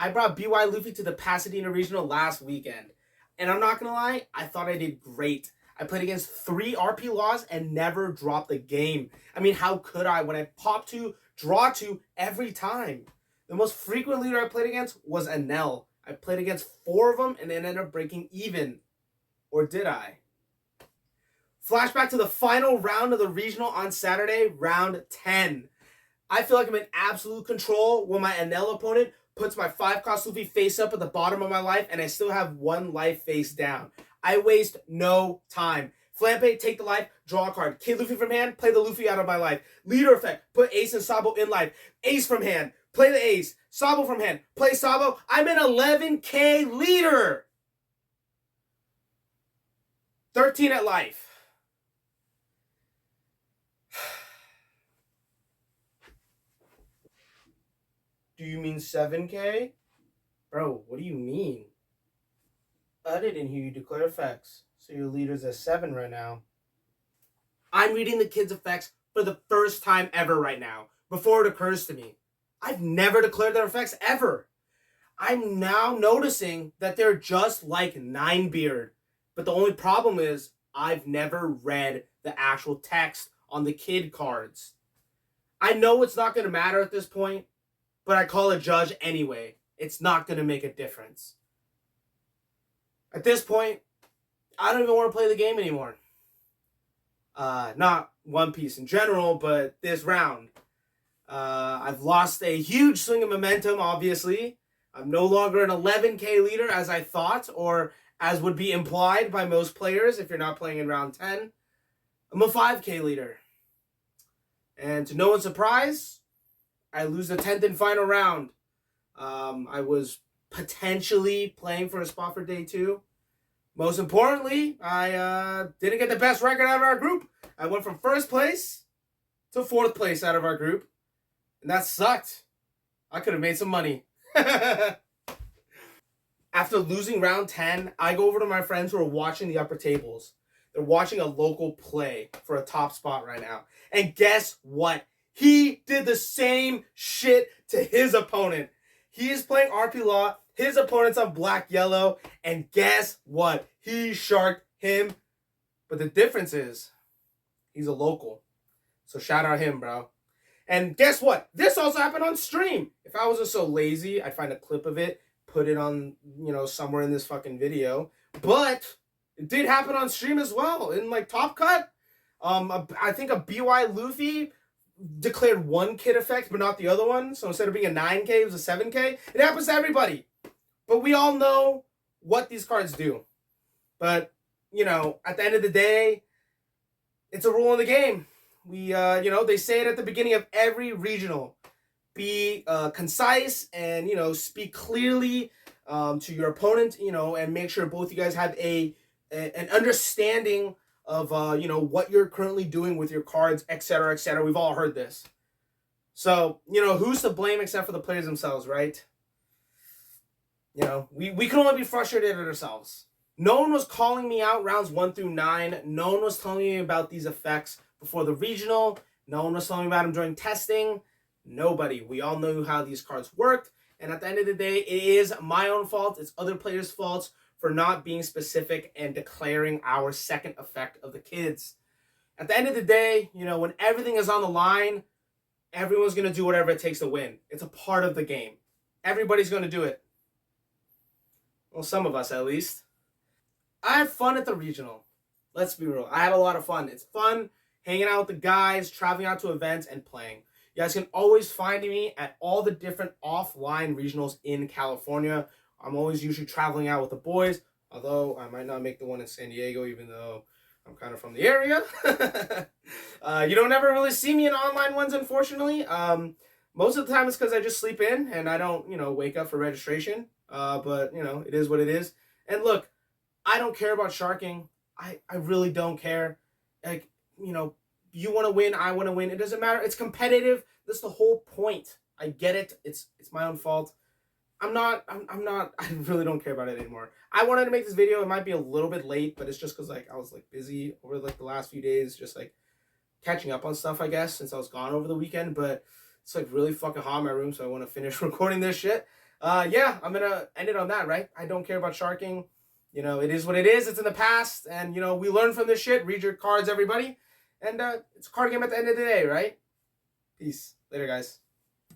I brought BY Luffy to the Pasadena Regional last weekend. And I'm not going to lie, I thought I did great. I played against 3 RP laws and never dropped the game. I mean, how could I when I pop 2, draw 2 every time? The most frequent leader I played against was Enel. I played against 4 of them and it ended up breaking even. Or did I? Flashback to the final round of the regional on Saturday, round 10. I feel like I'm in absolute control when my Enel opponent puts my 5-cost Luffy face up at the bottom of my life and I still have 1 life face down. I waste no time. Flampe, take the life, draw a card. Kid Luffy from hand, play the Luffy out of my life. Leader effect, put Ace and Sabo in life. Ace from hand, play the Ace. Sabo from hand, play Sabo. I'm an 11k leader. 13 at life. Do you mean 7k? Bro, what do you mean? I didn't hear you declare effects, so your leader's at 7 right now. I'm reading the kids' effects for the first time ever right now, before it occurs to me. I've never declared their effects ever. I'm now noticing that they're just like Ninebeard, but the only problem is I've never read the actual text on the kid cards. I know it's not going to matter at this point, but I call a judge anyway. It's not going to make a difference. At this point, I don't even want to play the game anymore. Not One Piece in general, but this round. I've lost a huge swing of momentum, obviously. I'm no longer an 11k leader as I thought, or as would be implied by most players if you're not playing in round 10. I'm a 5k leader. And to no one's surprise, I lose the 10th and final round. I was potentially playing for a spot for day 2. Most importantly, I didn't get the best record out of our group. I went from 1st place to 4th place out of our group. And that sucked. I could have made some money. After losing round 10, I go over to my friends who are watching the upper tables. They're watching a local play for a top spot right now. And guess what? He did the same shit to his opponent. He is playing RP Law. His opponent's on black yellow. And guess what? He sharked him. But the difference is, he's a local. So shout out him, bro. And guess what? This also happened on stream. If I wasn't so lazy, I'd find a clip of it, put it on, somewhere in this fucking video. But it did happen on stream as well. In like Top Cut, I think a BY Luffy declared 1 kid effect, but not the other one. So instead of being a 9k, it was a 7k. It happens to everybody. But we all know what these cards do. But, at the end of the day, it's a rule in the game. We, they say it at the beginning of every regional. Be concise and, speak clearly to your opponent, and make sure both you guys have an understanding of, what you're currently doing with your cards, etc., etc. We've all heard this. So, who's to blame except for the players themselves, right? We can only be frustrated at ourselves. No one was calling me out rounds 1 through 9. No one was telling me about these effects before the regional. No one was telling me about them during testing. Nobody. We all know how these cards worked. And at the end of the day, it is my own fault. It's other players' faults for not being specific and declaring our second effect of the kids. At the end of the day, when everything is on the line, everyone's going to do whatever it takes to win. It's a part of the game. Everybody's going to do it. Well, some of us at least. I had fun at the regional. Let's be real. I had a lot of fun. It's fun hanging out with the guys, traveling out to events, and playing. You guys can always find me at all the different offline regionals in California. I'm always usually traveling out with the boys, although I might not make the one in San Diego, even though I'm kind of from the area. You don't ever really see me in online ones, unfortunately. Most of the time it's because I just sleep in and I don't, wake up for registration. But, it is what it is. And look, I don't care about sharking. I really don't care. Like, you want to win, I want to win. It doesn't matter. It's competitive. That's the whole point. I get it. It's my own fault. I really don't care about it anymore. I wanted to make this video. It might be a little bit late, but it's just because I was busy over the last few days, just catching up on stuff, I guess, since I was gone over the weekend. But it's really fucking hot in my room, so I want to finish recording this shit. Yeah, I'm gonna end it on that, right? I don't care about sharking. You know, it is what it is. It's in the past, and you know, we learn from this shit. Read your cards, everybody, and it's a card game at the end of the day, right? Peace. Later, guys.